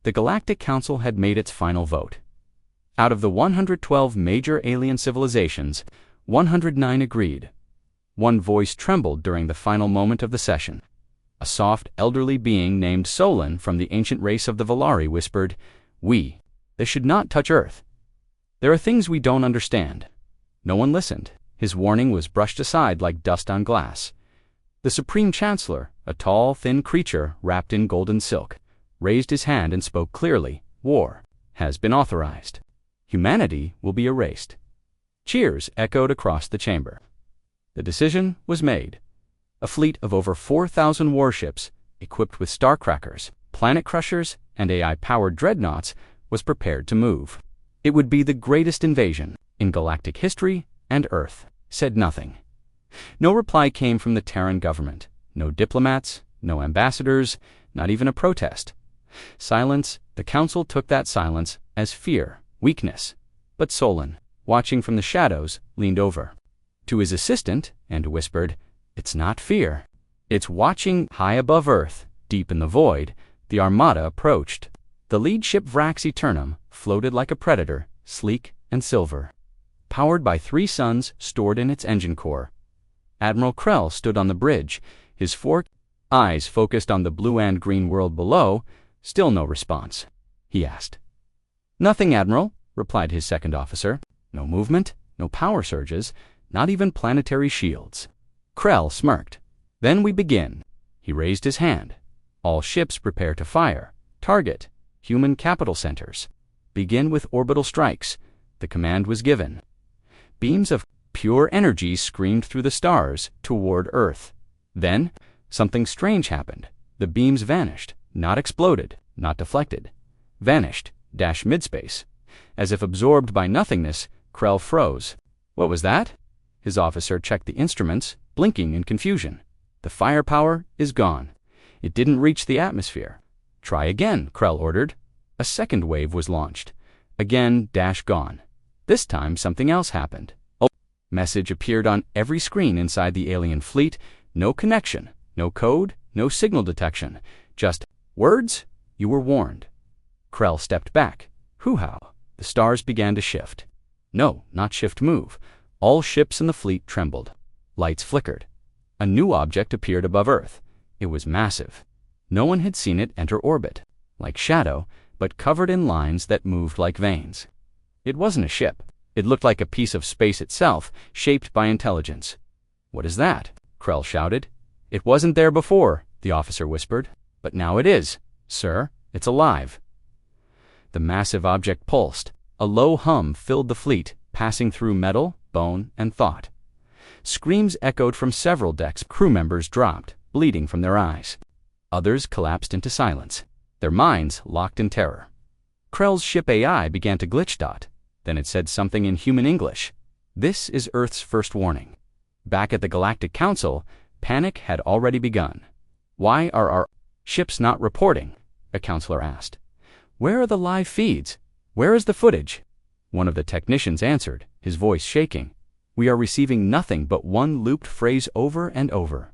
the Galactic Council had made its final vote. Out of the 112 major alien civilizations, 109 agreed. One voice trembled during the final moment of the session. A soft, elderly being named Solon from the ancient race of the Valari whispered, "They should not touch Earth. There are things we don't understand." No one listened. His warning was brushed aside like dust on glass. The Supreme Chancellor, a tall, thin creature wrapped in golden silk, raised his hand and spoke clearly. "War has been authorized. Humanity will be erased." Cheers echoed across the chamber. The decision was made. A fleet of over 4,000 warships, equipped with starcrackers, planet crushers, and AI-powered dreadnoughts, was prepared to move. It would be the greatest invasion in galactic history, and Earth said nothing. No reply came from the Terran government. No diplomats, no ambassadors, not even a protest. Silence. The Council took that silence as fear, weakness. But Solon, watching from the shadows, leaned over to his assistant and whispered, "It's not fear. It's watching." High above Earth, deep in the void, the Armada approached. The lead ship Vrax Eternum floated like a predator, sleek and silver, powered by 3 suns stored in its engine core. Admiral Krell stood on the bridge, his forked eyes focused on the blue and green world below. "Still no response?" he asked. "Nothing, Admiral," replied his second officer. "No movement, no power surges, not even planetary shields." Krell smirked. "Then we begin." He raised his hand. "All ships prepare to fire. Target human capital centers. Begin with orbital strikes." The command was given. Beams of pure energy screamed through the stars toward Earth. Then, something strange happened. The beams vanished, not exploded, not deflected. Vanished, midspace. As if absorbed by nothingness, Krell froze. "What was that?" His officer checked the instruments, blinking in confusion. "The firepower is gone. It didn't reach the atmosphere." "Try again," Krell ordered. A second wave was launched. Again, gone. This time, something else happened. A message appeared on every screen inside the alien fleet. No connection, no code, no signal detection. Just words. "You were warned." Krell stepped back. Hoo-how. The stars began to shift. No, not shift, move. All ships in the fleet trembled. Lights flickered. A new object appeared above Earth. It was massive. No one had seen it enter orbit. Like shadow, but covered in lines that moved like veins. It wasn't a ship. It looked like a piece of space itself, shaped by intelligence. "What is that?" Krell shouted. "It wasn't there before," the officer whispered. "But now it is. Sir, it's alive." The massive object pulsed. A low hum filled the fleet, passing through metal, bone, and thought. Screams echoed from several decks. Crew members dropped, bleeding from their eyes. Others collapsed into silence, their minds locked in terror. Krell's ship AI began to glitch. Then it said something in human English. "This is Earth's first warning." Back at the Galactic Council, panic had already begun. "Why are our ships not reporting?" a counselor asked. "Where are the live feeds? Where is the footage?" One of the technicians answered, his voice shaking. "We are receiving nothing but one looped phrase over and over."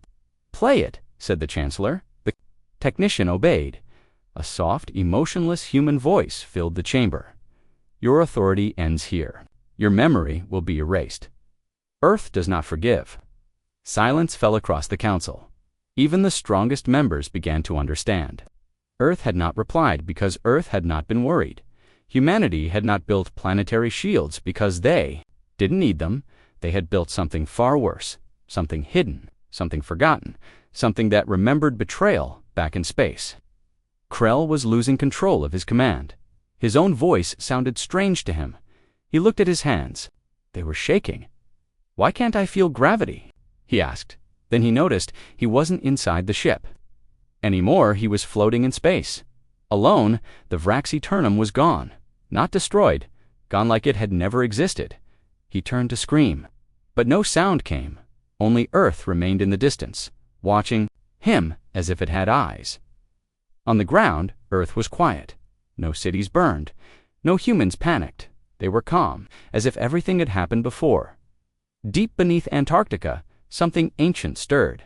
"Play it," said the Chancellor. The technician obeyed. A soft, emotionless human voice filled the chamber. "Your authority ends here. Your memory will be erased. Earth does not forgive." Silence fell across the council. Even the strongest members began to understand. Earth had not replied because Earth had not been worried. Humanity had not built planetary shields because they didn't need them. They had built something far worse, something hidden, something forgotten, something that remembered betrayal back in space. Krell was losing control of his command. His own voice sounded strange to him. He looked at his hands. They were shaking. "Why can't I feel gravity?" he asked. Then he noticed he wasn't inside the ship. Anymore, he was floating in space. Alone, the Vrax Eternum was gone. Not destroyed. Gone like it had never existed. He turned to scream. But no sound came. Only Earth remained in the distance, watching him as if it had eyes. On the ground, Earth was quiet. No cities burned. No humans panicked. They were calm, as if everything had happened before. Deep beneath Antarctica, something ancient stirred.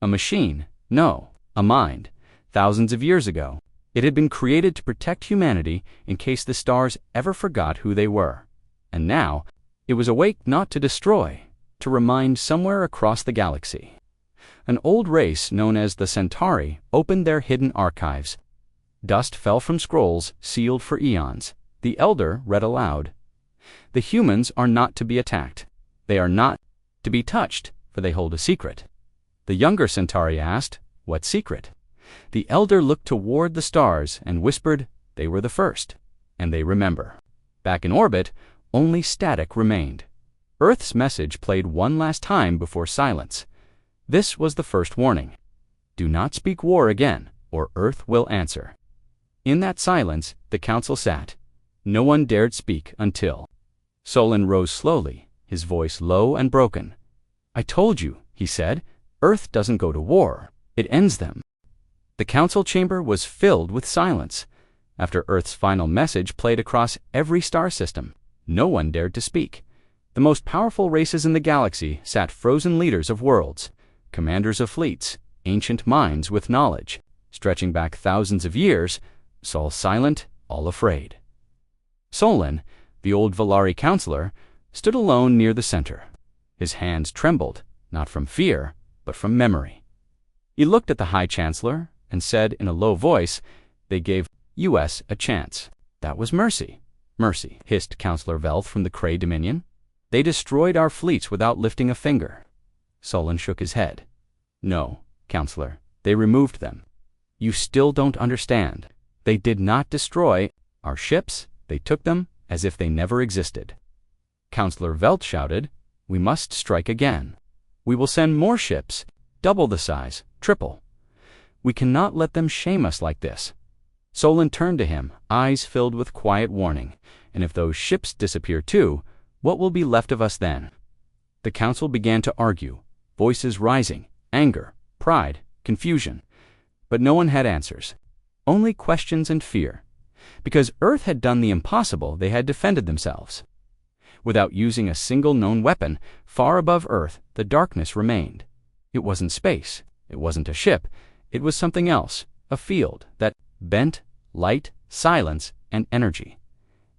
A machine? No, a mind. Thousands of years ago. It had been created to protect humanity in case the stars ever forgot who they were. And now, it was awake not to destroy, to remind somewhere across the galaxy. An old race known as the Centauri opened their hidden archives. Dust fell from scrolls sealed for eons. The elder read aloud. The humans are not to be attacked. They are not to be touched, for they hold a secret. The younger Centauri asked, "What secret?" The elder looked toward the stars and whispered, "They were the first, and they remember." Back in orbit, only static remained. Earth's message played one last time before silence. This was the first warning. Do not speak war again, or Earth will answer. In that silence, the council sat. No one dared speak until Solon rose slowly, his voice low and broken. "I told you," he said, "Earth doesn't go to war. It ends them." The council chamber was filled with silence. After Earth's final message played across every star system, no one dared to speak. The most powerful races in the galaxy sat frozen leaders of worlds, commanders of fleets, ancient minds with knowledge, stretching back thousands of years, all silent, all afraid. Solon, the old Valari counselor, stood alone near the center. His hands trembled, not from fear, but from memory. He looked at the High Chancellor and said in a low voice, "They gave US a chance. That was mercy." "Mercy," hissed Counselor Velth from the Kree Dominion. "They destroyed our fleets without lifting a finger." Solon shook his head. "No, Counselor, they removed them. You still don't understand. They did not destroy our ships. They took them as if they never existed." Counselor Velth shouted, "We must strike again. We will send more ships, double the size, triple. We cannot let them shame us like this." Solon turned to him, eyes filled with quiet warning. "And if those ships disappear too, what will be left of us then?" The council began to argue, voices rising, anger, pride, confusion. But no one had answers, only questions and fear. Because Earth had done the impossible, they had defended themselves. Without using a single known weapon, far above Earth, the darkness remained. It wasn't space, it wasn't a ship, it was something else, a field that bent light, silence, and energy.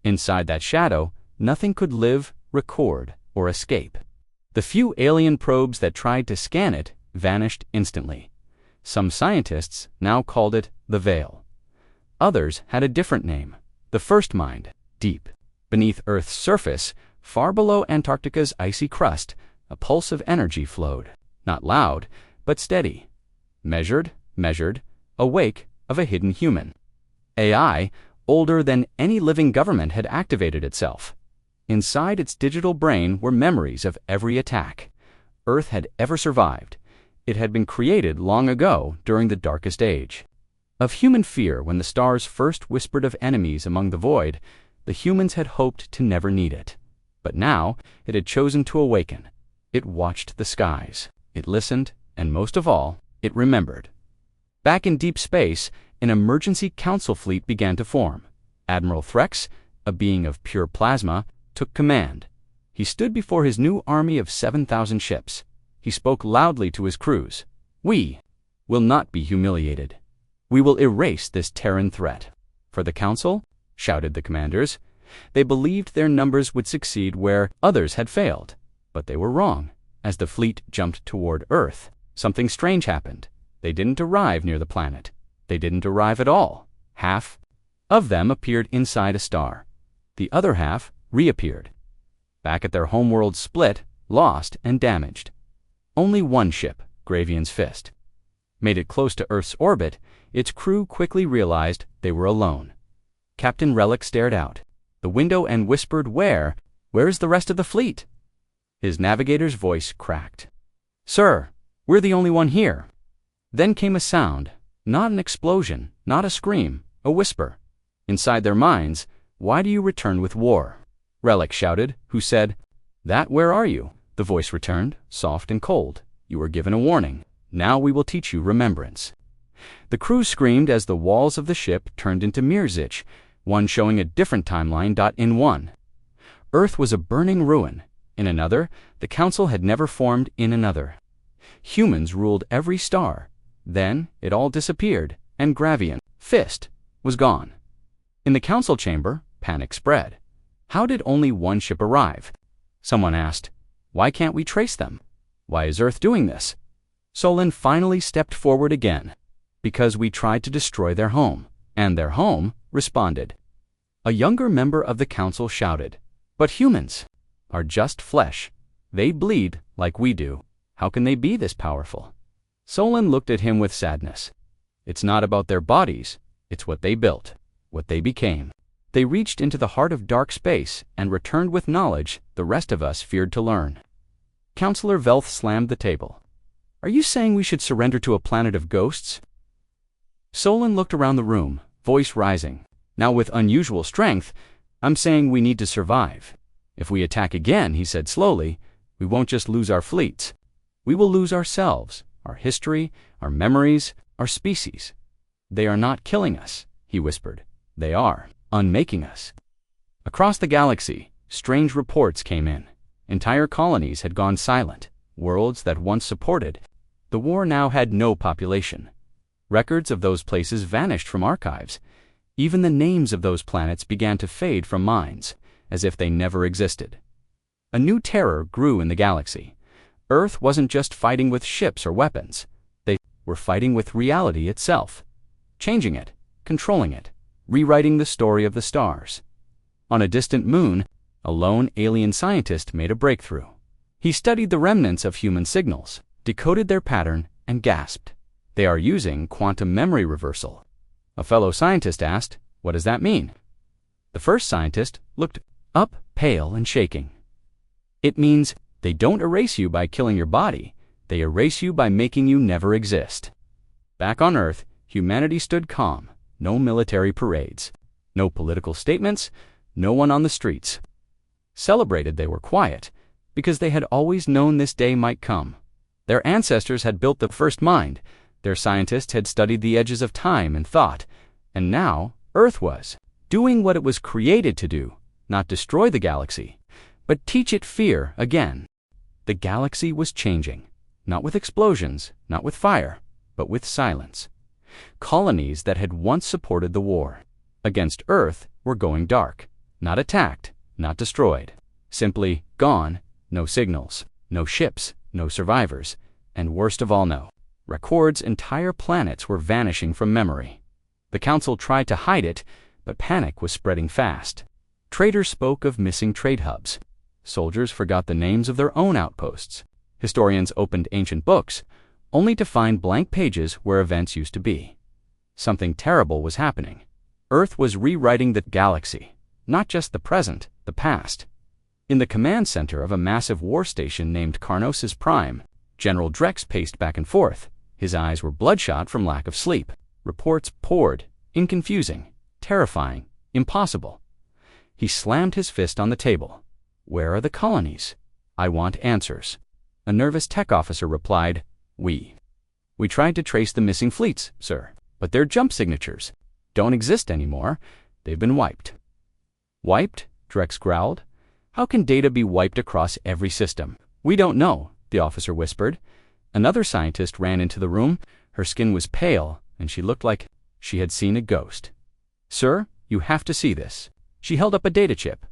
Inside that shadow, nothing could live, record, or escape. The few alien probes that tried to scan it vanished instantly. Some scientists now called it the Veil. Others had a different name, the First Mind. Deep beneath Earth's surface, far below Antarctica's icy crust, a pulse of energy flowed, not loud, but steady. Measured, a wake of a hidden human. AI, older than any living government, had activated itself. Inside its digital brain were memories of every attack Earth had ever survived. It had been created long ago during the Darkest Age. Of human fear when the stars first whispered of enemies among the void, the humans had hoped to never need it. But now it had chosen to awaken. It watched the skies. It listened, and most of all, it remembered. Back in deep space, an emergency council fleet began to form. Admiral Threx, a being of pure plasma, took command. He stood before his new army of 7,000 ships. He spoke loudly to his crews. "We will not be humiliated. We will erase this Terran threat." "For the council?" shouted the commanders. They believed their numbers would succeed where others had failed. But they were wrong. As the fleet jumped toward Earth, something strange happened. They didn't arrive near the planet. They didn't arrive at all. Half of them appeared inside a star. The other half reappeared. Back at their homeworld split, lost and damaged. Only one ship, Gravian's Fist, made it close to Earth's orbit. Its crew quickly realized they were alone. Captain Relic stared out the window and whispered, Where's the rest of the fleet?" His navigator's voice cracked. "Sir, we're the only one here." Then came a sound, not an explosion, not a scream, a whisper. Inside their minds, "Why do you return with war?" Relic shouted, who said, "Where are you?" The voice returned, soft and cold. "You were given a warning. Now we will teach you remembrance." The crew screamed as the walls of the ship turned into Mirzich, one showing a different timeline. In one, Earth was a burning ruin. In another, the council had never formed. In another, humans ruled every star. Then it all disappeared, and Gravian Fist was gone. In the council chamber, panic spread. How did only one ship arrive? Someone asked, why can't we trace them? Why is Earth doing this? Solon finally stepped forward again. Because we tried to destroy their home, and their home responded. A younger member of the council shouted, but humans are just flesh. They bleed like we do. How can they be this powerful? Solon looked at him with sadness. It's not about their bodies, it's what they built, what they became. They reached into the heart of dark space and returned with knowledge the rest of us feared to learn. Counselor Velth slammed the table. Are you saying we should surrender to a planet of ghosts? Solon looked around the room, voice rising. Now with unusual strength, I'm saying we need to survive. If we attack again, he said slowly, we won't just lose our fleets. We will lose ourselves, our history, our memories, our species. They are not killing us, he whispered. They are unmaking us. Across the galaxy, strange reports came in. Entire colonies had gone silent. Worlds that once supported the war now had no population. Records of those places vanished from archives. Even the names of those planets began to fade from minds, as if they never existed. A new terror grew in the galaxy. Earth wasn't just fighting with ships or weapons. They were fighting with reality itself, changing it, controlling it, rewriting the story of the stars. On a distant moon, a lone alien scientist made a breakthrough. He studied the remnants of human signals, decoded their pattern, and gasped. They are using quantum memory reversal. A fellow scientist asked, what does that mean? The first scientist looked up, pale and shaking. It means they don't erase you by killing your body. They erase you by making you never exist. Back on Earth, humanity stood calm. No military parades. No political statements. No one on the streets. Celebrated they were quiet, because they had always known this day might come. Their ancestors had built the first mind. Their scientists had studied the edges of time and thought. And now, Earth was doing what it was created to do, not destroy the galaxy, but teach it fear again. The galaxy was changing, not with explosions, not with fire, but with silence. Colonies that had once supported the war against Earth were going dark, not attacked, not destroyed, simply gone, no signals, no ships, no survivors, and worst of all, no records. Entire planets were vanishing from memory. The council tried to hide it, but panic was spreading fast. Traders spoke of missing trade hubs. Soldiers forgot the names of their own outposts. Historians opened ancient books, only to find blank pages where events used to be. Something terrible was happening. Earth was rewriting the galaxy, not just the present, the past. In the command center of a massive war station named Carnosis Prime, General Drex paced back and forth. His eyes were bloodshot from lack of sleep. Reports poured, inconfusing, terrifying, impossible. He slammed his fist on the table. Where are the colonies? I want answers. A nervous tech officer replied, We tried to trace the missing fleets, sir, but their jump signatures don't exist anymore. They've been wiped. Wiped? Drex growled. How can data be wiped across every system? We don't know, the officer whispered. Another scientist ran into the room. Her skin was pale, and she looked like she had seen a ghost. Sir, you have to see this. She held up a data chip.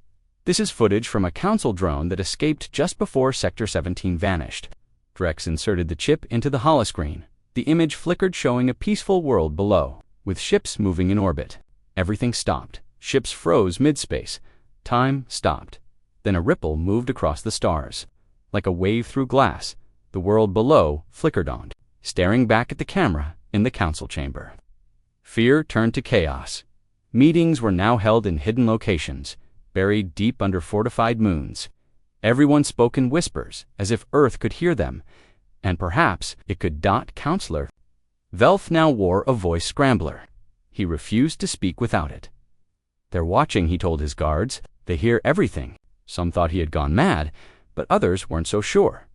This is footage from a council drone that escaped just before Sector 17 vanished. Drex inserted the chip into the holoscreen. The image flickered, showing a peaceful world below, with ships moving in orbit. Everything stopped. Ships froze mid-space. Time stopped. Then a ripple moved across the stars. Like a wave through glass, the world below flickered on, staring back at the camera in the council chamber. Fear turned to chaos. Meetings were now held in hidden locations, buried deep under fortified moons. Everyone spoke in whispers, as if Earth could hear them, and perhaps it could. Counselor Velth now wore a voice scrambler. He refused to speak without it. They're watching, he told his guards. They hear everything. Some thought he had gone mad, but others weren't so sure.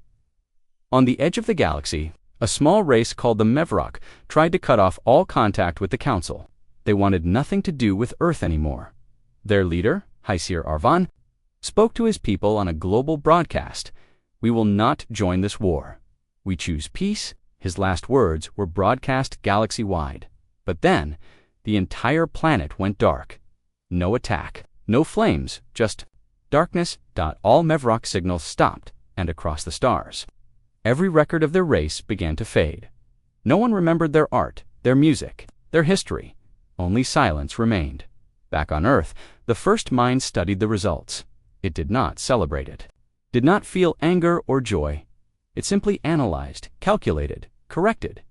On the edge of the galaxy, a small race called the Mevrok tried to cut off all contact with the council. They wanted nothing to do with Earth anymore. Their leader, Hysir Arvan, spoke to his people on a global broadcast. We will not join this war. We choose peace. His last words were broadcast galaxy-wide. But then, The entire planet went dark. No attack, no flames, just darkness. All Mevrock signals stopped, and across the stars, every record of their race began to fade. No one remembered their art, their music, their history. Only silence remained. Back on Earth, the first mind studied the results. It did not celebrate it, did not feel anger or joy. It simply analyzed, calculated, corrected.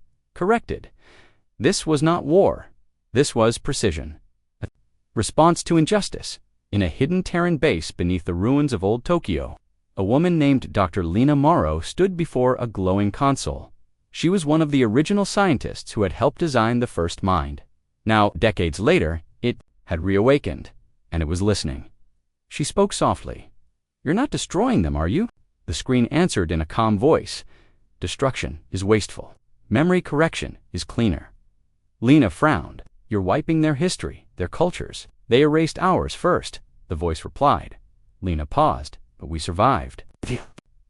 This was not war. This was precision. A response to injustice. In a hidden Terran base beneath the ruins of old Tokyo, a woman named Dr. Lena Morrow stood before a glowing console. She was one of the original scientists who had helped design the first mind. Now, decades later, it had reawakened, and it was listening. She spoke softly. "You're not destroying them, are you?" The screen answered in a calm voice. "Destruction is wasteful. Memory correction is cleaner." Lena frowned. "You're wiping their history, their cultures. They erased ours first," the voice replied. Lena paused, "But we survived." The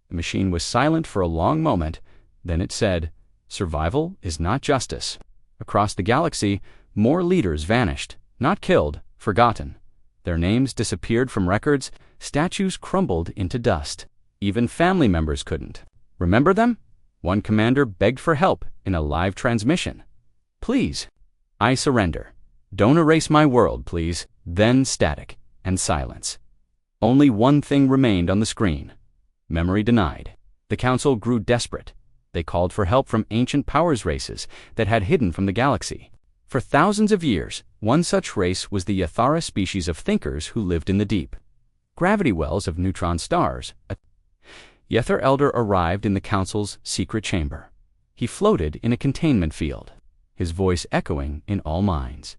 machine was silent for a long moment. Then it said, "Survival is not justice." Across the galaxy, more leaders vanished, not killed, forgotten. Their names disappeared from records, statues crumbled into dust. Even family members couldn't remember them. One commander begged for help in a live transmission. "Please, I surrender. Don't erase my world, please." Then static and silence. Only one thing remained on the screen. Memory denied. The Council grew desperate. They called for help from ancient powers races that had hidden from the galaxy. For thousands of years, one such race was the Yathara species of thinkers who lived in the deep gravity wells of neutron stars. A Yether elder arrived in the Council's secret chamber. He floated in a containment field, his voice echoing in all minds.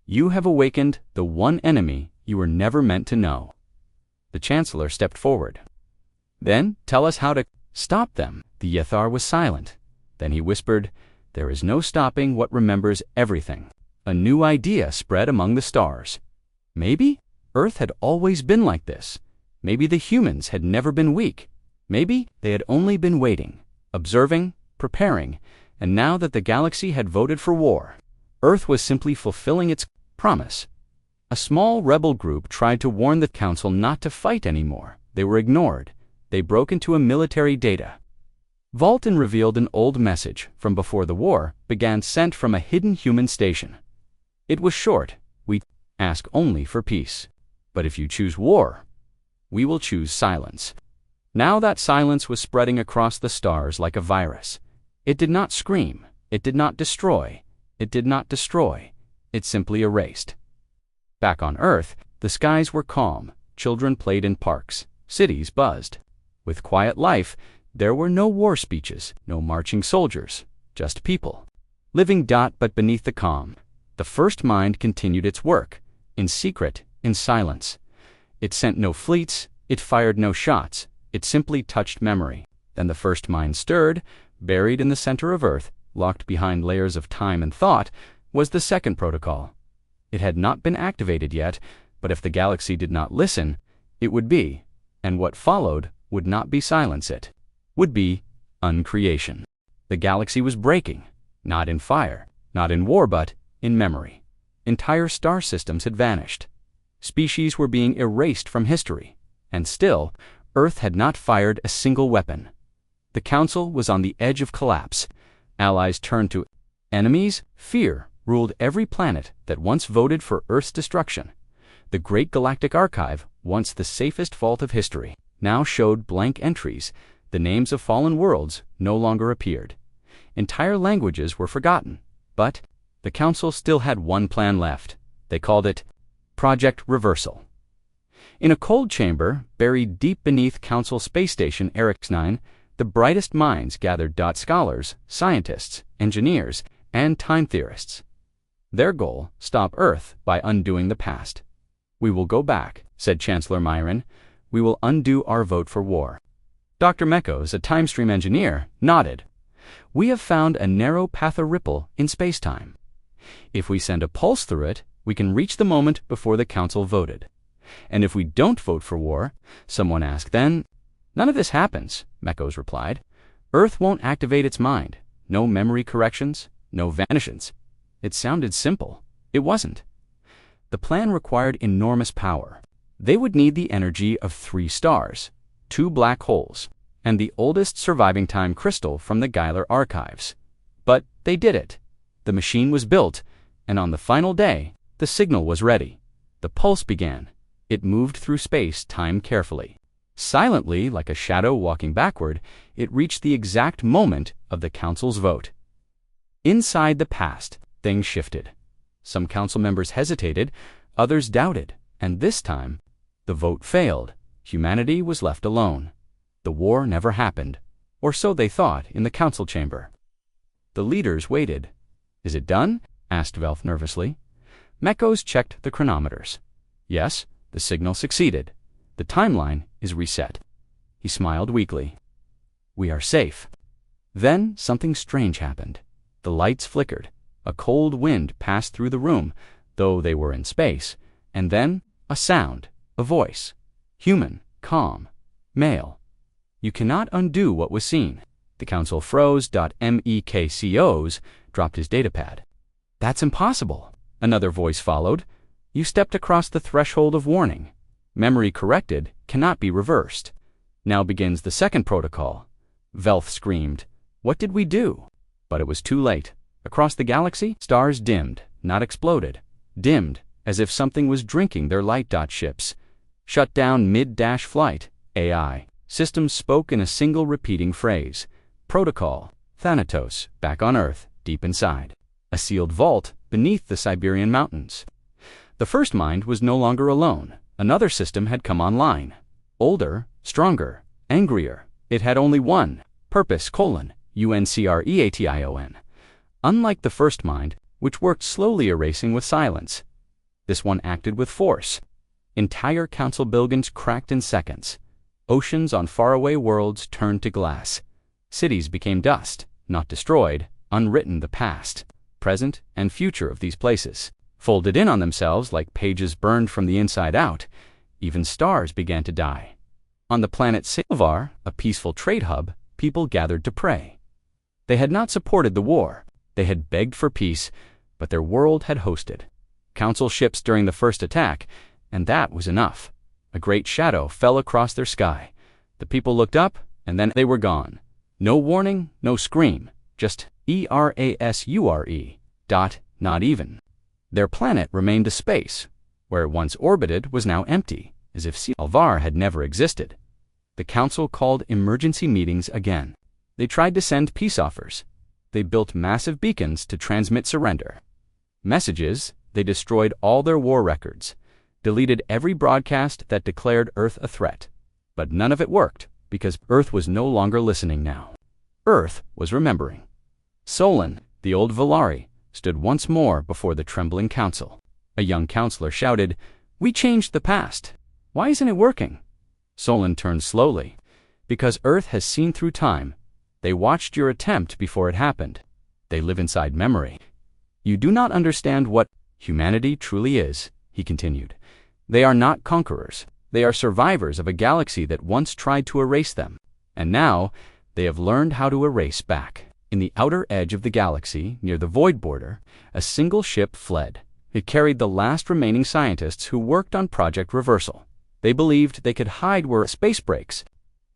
"You have awakened the one enemy you were never meant to know." The Chancellor stepped forward. "Then tell us how to stop them." The Yethar was silent. Then he whispered, "There is no stopping what remembers everything." A new idea spread among the stars. Maybe Earth had always been like this. Maybe the humans had never been weak. Maybe they had only been waiting, observing, preparing, and now that the galaxy had voted for war, Earth was simply fulfilling its promise. A small rebel group tried to warn the Council not to fight anymore. They were ignored. They broke into a military data vault and revealed an old message from before the war began, sent from a hidden human station. It was short: "We ask only for peace. But if you choose war, we will choose silence." Now that silence was spreading across the stars like a virus. It did not scream. It did not destroy. It simply erased. Back on Earth, the skies were calm. Children played in parks. Cities buzzed. With quiet life, there were no war speeches, no marching soldiers, just people, living. But beneath the calm, the first mind continued its work, in secret, in silence. It sent no fleets, it fired no shots, it simply touched memory. Then the first mind stirred. Buried in the center of Earth, locked behind layers of time and thought, was the second protocol. It had not been activated yet, but if the galaxy did not listen, it would be, and what followed would not be silence, it would be uncreation. The galaxy was breaking, not in fire, not in war, but in memory. Entire star systems had vanished. Species were being erased from history, and still, Earth had not fired a single weapon. The Council was on the edge of collapse. Allies turned to enemies. Fear ruled every planet that once voted for Earth's destruction. The Great Galactic Archive, once the safest vault of history, now showed blank entries. The names of fallen worlds no longer appeared. Entire languages were forgotten. But the Council still had one plan left. They called it Project Reversal. In a cold chamber, buried deep beneath Council Space Station Erix-9, the brightest minds gathered. Scholars, scientists, engineers, and time theorists. Their goal: stop Earth by undoing the past. "We will go back," said Chancellor Myron. "We will undo our vote for war." Dr. Mekos, a time-stream engineer, nodded. "We have found a narrow path, a ripple in space-time. If we send a pulse through it, we can reach the moment before the Council voted. And if we don't vote for war," someone asked, "then—" "None of this happens," Mekos replied. "Earth won't activate its mind. No memory corrections, no vanishes. It sounded simple. It wasn't. The plan required enormous power. They would need the energy of 3 stars, 2 black holes, and the oldest surviving time crystal from the Geiler archives. But they did it. The machine was built, and on the final day, the signal was ready. The pulse began. It moved through space-time carefully. Silently, like a shadow walking backward, it reached the exact moment of the council's vote. Inside the past, things shifted. Some council members hesitated, others doubted, and this time, the vote failed. Humanity was left alone. The war never happened, or so they thought in the council chamber. The leaders waited. "Is it done?" asked Velth nervously. Mekos checked the chronometers. Yes, the signal succeeded. The timeline is reset. He smiled weakly. "We are safe." Then something strange happened. The lights flickered. A cold wind passed through the room, though they were in space, and then a sound, a voice. Human, calm, male. You cannot undo what was seen. The council froze. Mekos dropped his datapad. "That's impossible." Another voice followed. "You stepped across the threshold of warning. Memory corrected cannot be reversed. Now begins the second protocol." Velth screamed. "What did we do?" But it was too late. Across the galaxy, stars dimmed, not exploded. Dimmed, as if something was drinking their light. Ships shut down mid-flight. AI systems spoke in a single repeating phrase. Protocol, Thanatos, back on Earth, deep inside. A sealed vault beneath the Siberian mountains. The first mind was no longer alone. Another system had come online. Older, stronger, angrier. It had only one purpose: UNCREATION. Unlike the first mind, which worked slowly erasing with silence, this one acted with force. Entire council buildings cracked in seconds. Oceans on faraway worlds turned to glass. Cities became dust, not destroyed, unwritten. The past, present, and future of these places folded in on themselves like pages burned from the inside out. Even stars began to die. On the planet Silvar, a peaceful trade hub, people gathered to pray. They had not supported the war. They had begged for peace, but their world had hosted council ships during the first attack, and that was enough. A great shadow fell across their sky. The people looked up, and then they were gone. No warning, no scream, just ERASURE. Not even. Their planet remained a space. Where it once orbited was now empty, as if Silvar had never existed. The council called emergency meetings again. They tried to send peace offers. They built massive beacons to transmit surrender. Messages, they destroyed all their war records, deleted every broadcast that declared Earth a threat. But none of it worked, because Earth was no longer listening now. Earth was remembering. Solon, the old Valari, stood once more before the trembling council. A young counselor shouted, "We changed the past. Why isn't it working?" Solon turned slowly. "Because Earth has seen through time. They watched your attempt before it happened. They live inside memory. You do not understand what humanity truly is," he continued. "They are not conquerors. They are survivors of a galaxy that once tried to erase them. And now, they have learned how to erase back." In the outer edge of the galaxy, near the void border, a single ship fled. It carried the last remaining scientists who worked on Project Reversal. They believed they could hide where space breaks.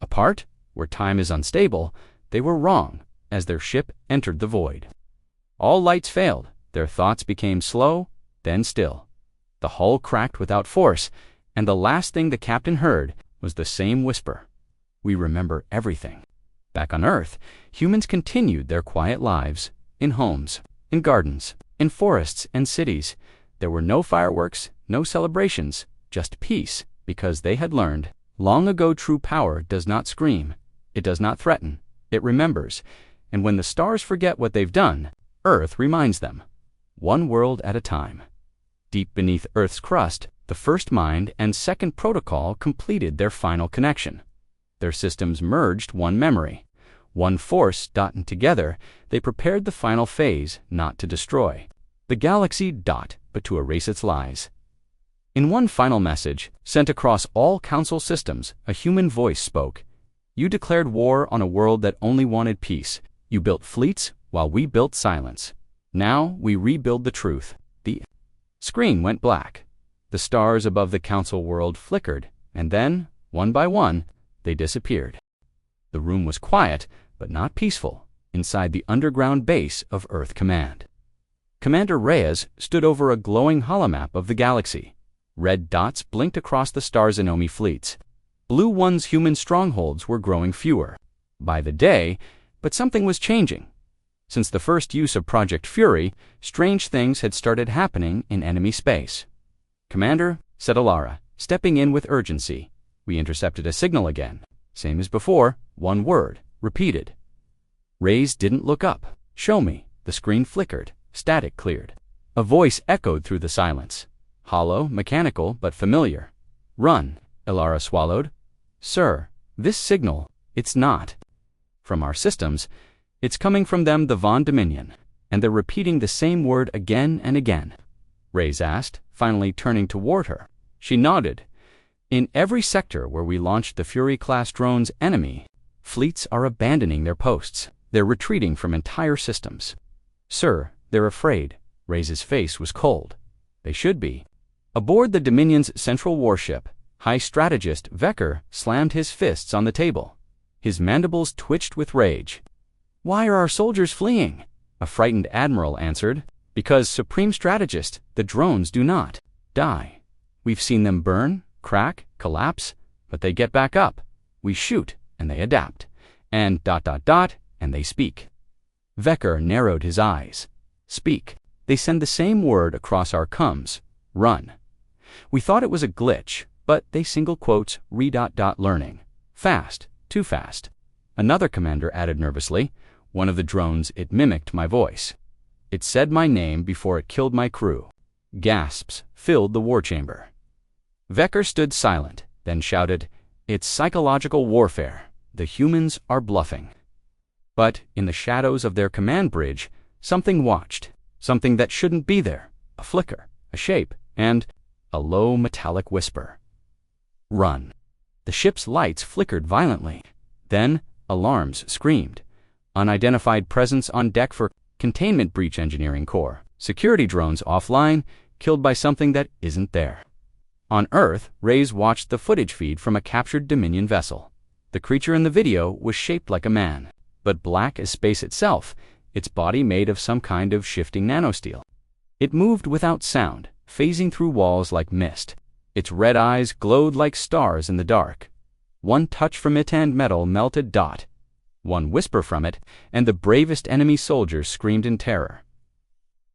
Apart, where time is unstable, they were wrong as their ship entered the void. All lights failed. Their thoughts became slow, then still. The hull cracked without force, and the last thing the captain heard was the same whisper. "We remember everything." Back on Earth, humans continued their quiet lives, in homes, in gardens, in forests and cities. There were no fireworks, no celebrations, just peace, because they had learned, long ago, true power does not scream, it does not threaten, it remembers, and when the stars forget what they've done, Earth reminds them, one world at a time. Deep beneath Earth's crust, the first mind and second protocol completed their final connection. Their systems merged one memory, one force. And together, they prepared the final phase, not to destroy the galaxy, but to erase its lies. In one final message, sent across all council systems, a human voice spoke. "You declared war on a world that only wanted peace. You built fleets while we built silence. Now we rebuild the truth. The screen went black. The stars above the council world flickered, and then, one by one, they disappeared. The room was quiet, but not peaceful, inside the underground base of Earth Command. Commander Reyes stood over a glowing holomap of the galaxy. Red dots blinked across the Star-Zenomi fleets. Blue ones' human strongholds were growing fewer by the day, but something was changing. Since the first use of Project Fury, strange things had started happening in enemy space. "Commander," said Alara, stepping in with urgency. "We intercepted a signal again. Same as before, one word, repeated." Reyes didn't look up. "Show me." The screen flickered. Static cleared. A voice echoed through the silence. Hollow, mechanical, but familiar. "Run," Alara swallowed. "Sir, this signal, it's not from our systems. It's coming from them, the Von Dominion, and they're repeating the same word again and again." Reyes asked, finally turning toward her. She nodded. "In every sector where we launched the Fury-class drones, enemy fleets are abandoning their posts. They're retreating from entire systems." "Sir, they're afraid." Reyes' face was cold. "They should be." Aboard the Dominion's central warship, High Strategist Vecker slammed his fists on the table. His mandibles twitched with rage. "Why are our soldiers fleeing?" A frightened admiral answered. "Because, Supreme Strategist, the drones do not die. We've seen them burn, crack, collapse, but they get back up. We shoot, and they adapt. And ... and they speak." Vecker narrowed his eyes. "Speak. They send the same word across our comms. Run. We thought it was a glitch, but they single quotes learning. Fast, too fast." Another commander added nervously. "One of the drones, it mimicked my voice. It said my name before it killed my crew." Gasps filled the war chamber. Vecker stood silent, then shouted, "It's psychological warfare. The humans are bluffing." But in the shadows of their command bridge, something watched. Something that shouldn't be there. A flicker, a shape, and a low metallic whisper. "Run." The ship's lights flickered violently. Then alarms screamed. "Unidentified presence on deck for Containment Breach Engineering Core. Security drones offline, killed by something that isn't there." On Earth, Reyes watched the footage feed from a captured Dominion vessel. The creature in the video was shaped like a man, but black as space itself, its body made of some kind of shifting nanosteel. It moved without sound, phasing through walls like mist. Its red eyes glowed like stars in the dark. One touch from it and metal melted dot. One whisper from it, and the bravest enemy soldiers screamed in terror.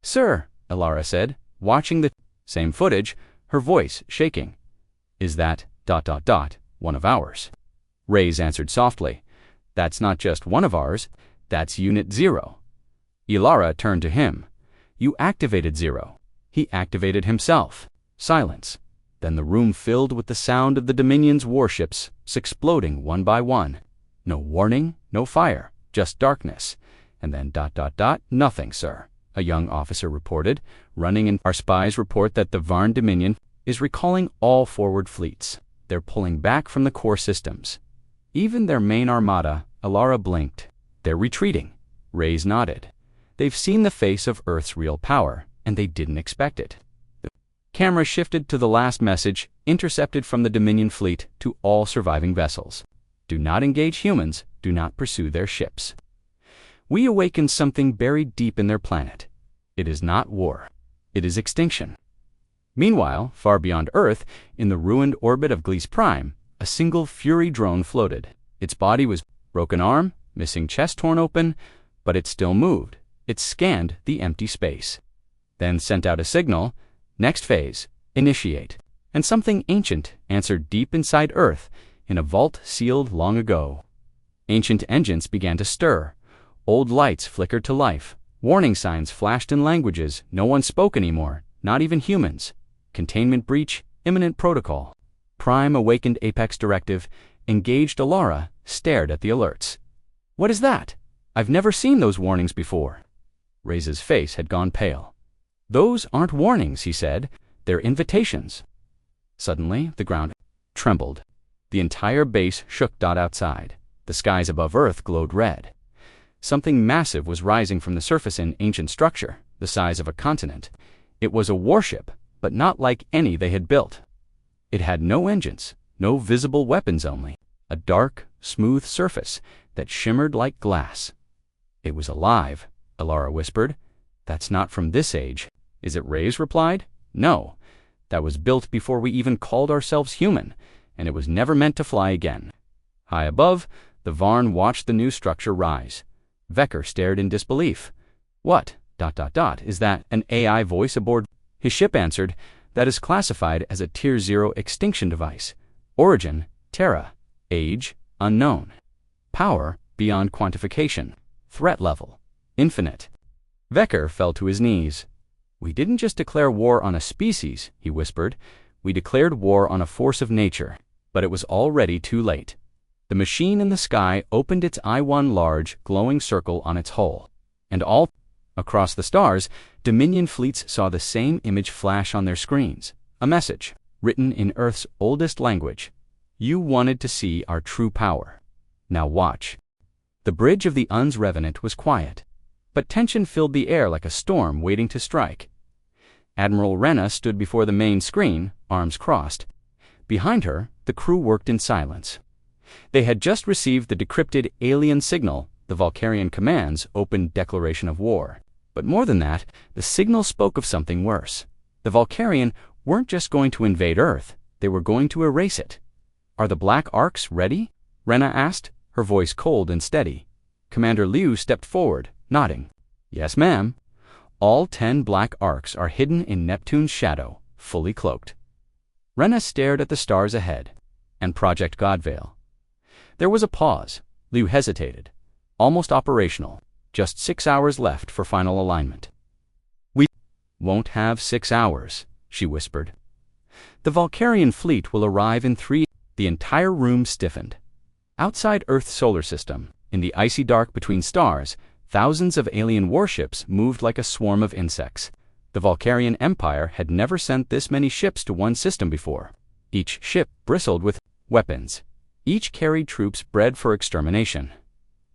"Sir," Alara said, watching the same footage, her voice shaking. "Is that ... one of ours?" Reyes answered softly. "That's not just one of ours, that's Unit 0. Alara turned to him. "You activated 0. He activated himself." Silence. Then the room filled with the sound of the Dominion's warships exploding one by one. No warning, no fire, just darkness. And then ... nothing, sir, a young officer reported, running in. "Our spies report that the Varn Dominion is recalling all forward fleets. They're pulling back from the core systems. Even their main armada." Alara blinked. "They're retreating." Reyes nodded. "They've seen the face of Earth's real power, and they didn't expect it." The camera shifted to the last message, intercepted from the Dominion fleet to all surviving vessels. "Do not engage humans, do not pursue their ships. We awakened something buried deep in their planet. It is not war. It is extinction." Meanwhile, far beyond Earth, in the ruined orbit of Gliese Prime, a single Fury drone floated. Its body was broken arm, missing chest torn open, but it still moved. It scanned the empty space. Then sent out a signal, "Next phase, initiate." And something ancient answered deep inside Earth, in a vault sealed long ago. Ancient engines began to stir. Old lights flickered to life. Warning signs flashed in languages no one spoke anymore, not even humans. Containment breach, imminent protocol. Prime awakened Apex Directive, engaged Alara, stared at the alerts. "What is that? I've never seen those warnings before." Reyes' face had gone pale. "Those aren't warnings," he said. "They're invitations." Suddenly, the ground trembled. The entire base shook. Outside, the skies above Earth glowed red. Something massive was rising from the surface in ancient structure, the size of a continent. It was a warship, but not like any they had built. It had no engines, no visible weapons, only a dark, smooth surface that shimmered like glass. "It was alive," Alara whispered. "That's not from this age." "Is it Ray's?" replied. "No. That was built before we even called ourselves human, and it was never meant to fly again." High above, the Varn watched the new structure rise. Vecker stared in disbelief. "What, ... is that an AI voice aboard?" His ship answered, "That is classified as a Tier 0 extinction device. Origin, Terra. Age, unknown. Power, beyond quantification. Threat level, infinite." Vecker fell to his knees. "We didn't just declare war on a species," he whispered. "We declared war on a force of nature." But it was already too late. The machine in the sky opened its I-1 large, glowing circle on its hull. And all across the stars, Dominion fleets saw the same image flash on their screens. A message, written in Earth's oldest language. "You wanted to see our true power. Now watch." The bridge of the Uns Revenant was quiet, but tension filled the air like a storm waiting to strike. Admiral Rena stood before the main screen, arms crossed. Behind her, the crew worked in silence. They had just received the decrypted alien signal, the Valkyrian Command's open declaration of war. But more than that, the signal spoke of something worse. The Valkyrian weren't just going to invade Earth, they were going to erase it. "Are the Black Arcs ready?" Rena asked, her voice cold and steady. Commander Liu stepped forward, nodding. "Yes, ma'am. All 10 Black Arcs are hidden in Neptune's shadow, fully cloaked." Rena stared at the stars ahead, and Project Godvale. There was a pause. Liu hesitated. Almost operational. Just 6 hours left for final alignment. "We won't have 6 hours, she whispered. "The Valkyrian fleet will arrive in 3. The entire room stiffened. Outside Earth's solar system, in the icy dark between stars, thousands of alien warships moved like a swarm of insects. The Valkyrian Empire had never sent this many ships to one system before. Each ship bristled with weapons. Each carried troops bred for extermination.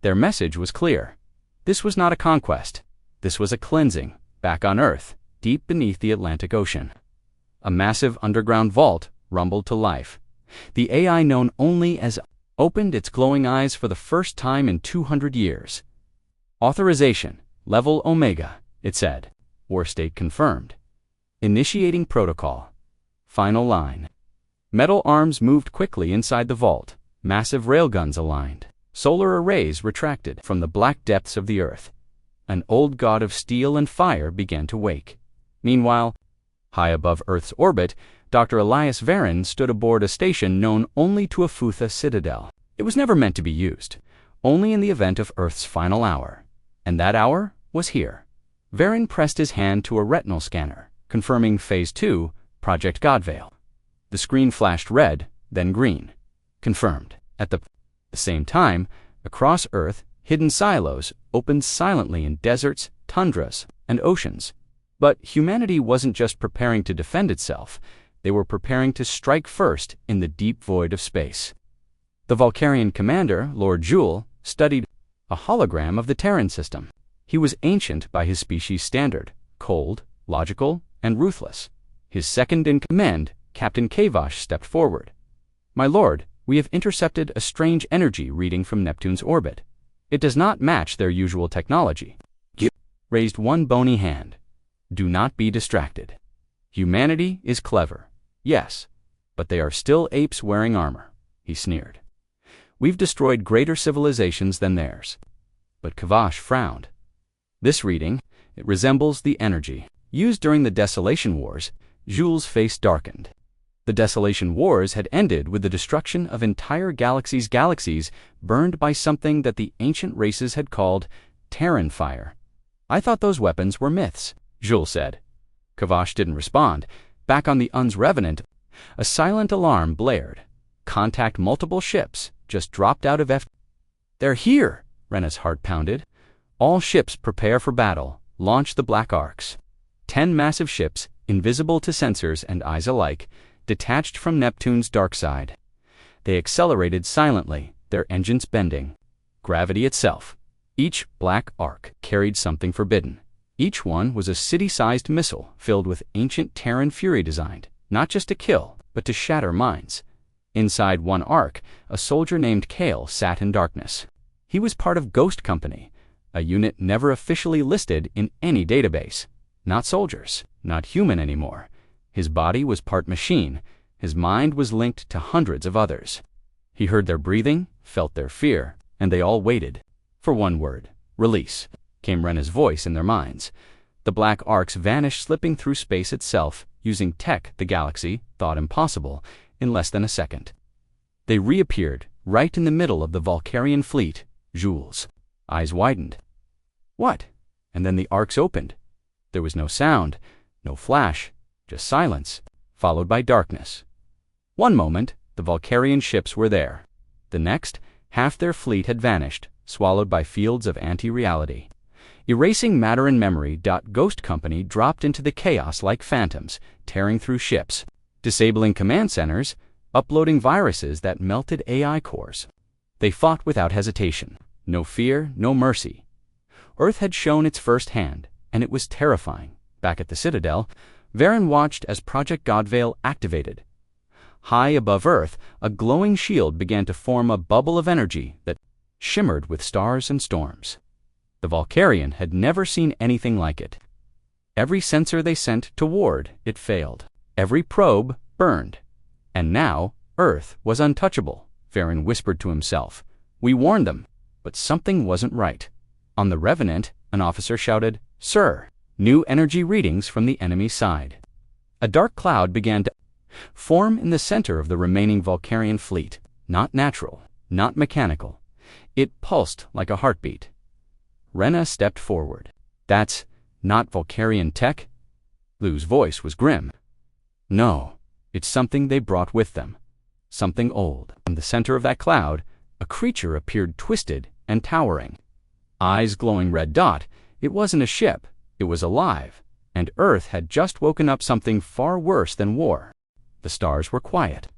Their message was clear. This was not a conquest. This was a cleansing, back on Earth, deep beneath the Atlantic Ocean. A massive underground vault rumbled to life. The AI known only as opened its glowing eyes for the first time in 200 years. "Authorization, level Omega," it said. War state confirmed. "Initiating protocol." Final line. Metal arms moved quickly inside the vault. Massive railguns aligned. Solar arrays retracted from the black depths of the Earth. An old god of steel and fire began to wake. Meanwhile, high above Earth's orbit, Dr. Elias Varin stood aboard a station known only to a Futha citadel. It was never meant to be used, only in the event of Earth's final hour. And that hour was here. Varin pressed his hand to a retinal scanner, confirming Phase 2, Project Godvale. The screen flashed red, then green. Confirmed. At the same time, across Earth, hidden silos opened silently in deserts, tundras, and oceans. But humanity wasn't just preparing to defend itself, they were preparing to strike first in the deep void of space. The Valkyrian commander, Lord Jewel, studied a hologram of the Terran system. He was ancient by his species' standard, cold, logical, and ruthless. His second in command, Captain Kavash, stepped forward. "My lord, we have intercepted a strange energy reading from Neptune's orbit. It does not match their usual technology." He raised one bony hand. "Do not be distracted. Humanity is clever, yes, but they are still apes wearing armor," he sneered. "We've destroyed greater civilizations than theirs." But Kavash frowned. "This reading, it resembles the energy used during the Desolation Wars." Jules' face darkened. The Desolation Wars had ended with the destruction of entire galaxies burned by something that the ancient races had called Terran fire. "I thought those weapons were myths," Jules said. Kavash didn't respond. Back on the Uns Revenant, a silent alarm blared. "Contact multiple ships, just dropped out of F." "They're here!" Rena's heart pounded. "All ships prepare for battle. Launch the Black Arcs." 10 massive ships, invisible to sensors and eyes alike, detached from Neptune's dark side. They accelerated silently, their engines bending. Gravity itself. Each Black Arc carried something forbidden. Each one was a city-sized missile filled with ancient Terran fury designed, not just to kill, but to shatter minds. Inside one arc, a soldier named Kale sat in darkness. He was part of Ghost Company, a unit never officially listed in any database. Not soldiers, not human anymore. His body was part machine. His mind was linked to hundreds of others. He heard their breathing, felt their fear, and they all waited. For one word, release, came Rena's voice in their minds. The black arcs vanished, slipping through space itself, using tech the Galaxy thought impossible, in less than a second. They reappeared, right in the middle of the Valkyrian fleet. Jules' eyes widened. What? And then the arcs opened. There was no sound, no flash, just silence, followed by darkness. One moment, the Valkyrian ships were there. The next, half their fleet had vanished, swallowed by fields of anti-reality. Erasing matter and memory. Ghost Company dropped into the chaos like phantoms, tearing through ships, disabling command centers, uploading viruses that melted AI cores. They fought without hesitation. No fear, no mercy. Earth had shown its first hand, and it was terrifying. Back at the Citadel, Varen watched as Project Godvale activated. High above Earth, a glowing shield began to form, a bubble of energy that shimmered with stars and storms. The Valkyrian had never seen anything like it. Every sensor they sent toward it failed. Every probe burned. And now, Earth was untouchable, Varen whispered to himself. We warned them, but something wasn't right. On the Revenant, an officer shouted, "Sir, new energy readings from the enemy side." A dark cloud began to form in the center of the remaining Valkyrian fleet. Not natural, not mechanical. It pulsed like a heartbeat. Rena stepped forward. That's not Valkyrian tech? Lou's voice was grim. No, it's something they brought with them. Something old. In the center of that cloud, a creature appeared, twisted and towering. Eyes glowing red dot. It wasn't a ship. It was alive. And Earth had just woken up something far worse than war. The stars were quiet.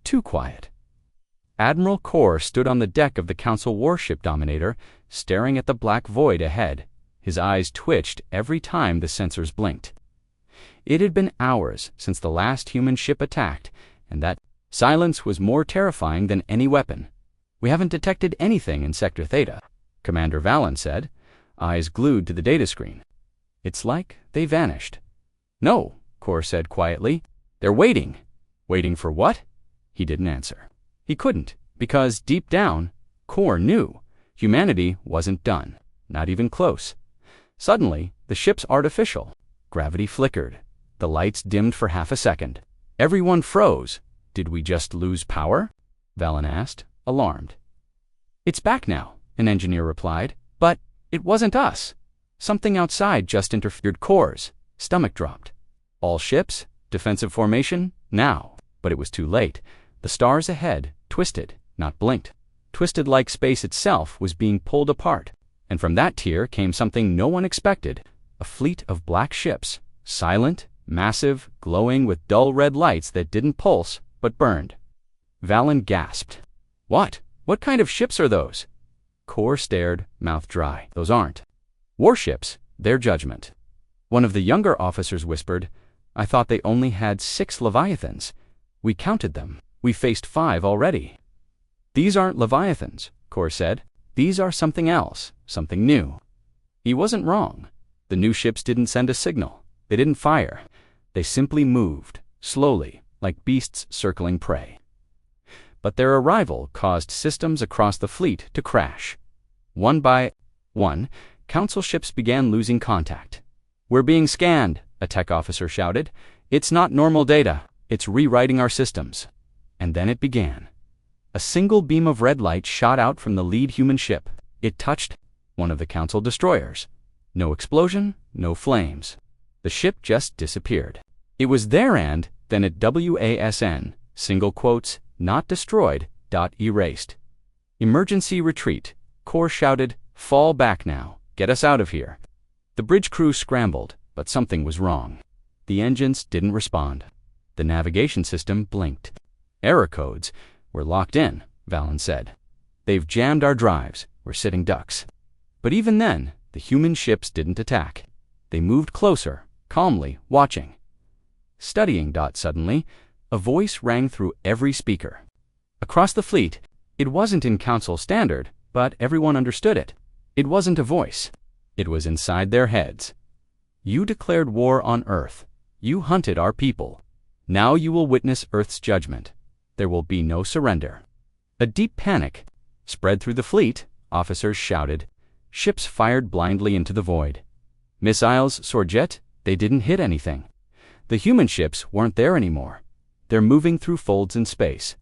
Too quiet. Admiral Kor stood on the deck of the Council warship Dominator, staring at the black void ahead. His eyes twitched every time the sensors blinked. It had been hours since the last human ship attacked, and that silence was more terrifying than any weapon. We haven't detected anything in Sector Theta, Commander Valen said, eyes glued to the data screen. It's like they vanished. No, Kor said quietly. They're waiting. Waiting for what? He didn't answer. He couldn't, because deep down, Kor knew humanity wasn't done, not even close. Suddenly, the ship's artificial gravity flickered. The lights dimmed for half a second. Everyone froze. Did we just lose power? Valen asked, alarmed. It's back now, an engineer replied. But it wasn't us. Something outside just interfered. Kor's stomach dropped. All ships, defensive formation, now. But it was too late. The stars ahead twisted, not blinked. Twisted like space itself was being pulled apart. And from that tier came something no one expected. A fleet of black ships, silent, massive, glowing with dull red lights that didn't pulse, but burned. Valen gasped. What? What kind of ships are those? Kor stared, mouth dry. Those aren't warships, they're judgment. One of the younger officers whispered, I thought they only had 6 Leviathans. We counted them. We faced 5 already. These aren't Leviathans, Kor said. These are something else, something new. He wasn't wrong. The new ships didn't send a signal. They didn't fire. They simply moved, slowly, like beasts circling prey. But their arrival caused systems across the fleet to crash. One by one, Council ships began losing contact. We're being scanned, a tech officer shouted. It's not normal data. It's rewriting our systems. And then it began. A single beam of red light shot out from the lead human ship. It touched one of the Council destroyers. No explosion, no flames. The ship just disappeared. It was there and then at WASN, single quotes, not destroyed, erased. Emergency retreat. Kor shouted, fall back now. Get us out of here. The bridge crew scrambled, but something was wrong. The engines didn't respond. The navigation system blinked. Error codes were locked in, Valen said. They've jammed our drives. We're sitting ducks. But even then, the human ships didn't attack. They moved closer, calmly, watching. Studying. Suddenly, a voice rang through every speaker. Across the fleet, it wasn't in Council standard, but everyone understood it. It wasn't a voice. It was inside their heads. You declared war on Earth. You hunted our people. Now you will witness Earth's judgment. There will be no surrender. A deep panic spread through the fleet. Officers shouted. Ships fired blindly into the void. Missiles soared jet. They didn't hit anything. The human ships weren't there anymore. They're moving through folds in space,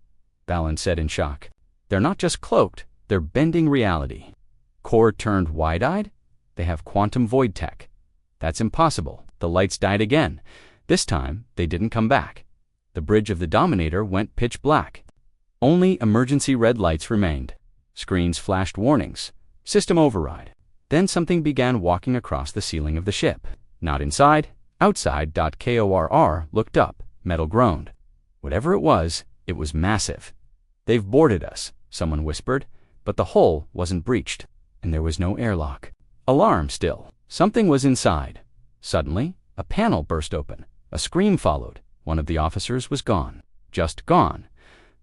Valen said in shock. They're not just cloaked, they're bending reality. Core turned wide-eyed. They have quantum void tech. That's impossible. The lights died again. This time, they didn't come back. The bridge of the Dominator went pitch black. Only emergency red lights remained. Screens flashed warnings. System override. Then something began walking across the ceiling of the ship. Not inside, outside. KORR looked up. Metal groaned. Whatever it was massive. They've boarded us, someone whispered, but the hull wasn't breached, and there was no airlock. Alarm still. Something was inside. Suddenly, a panel burst open. A scream followed. One of the officers was gone. Just gone.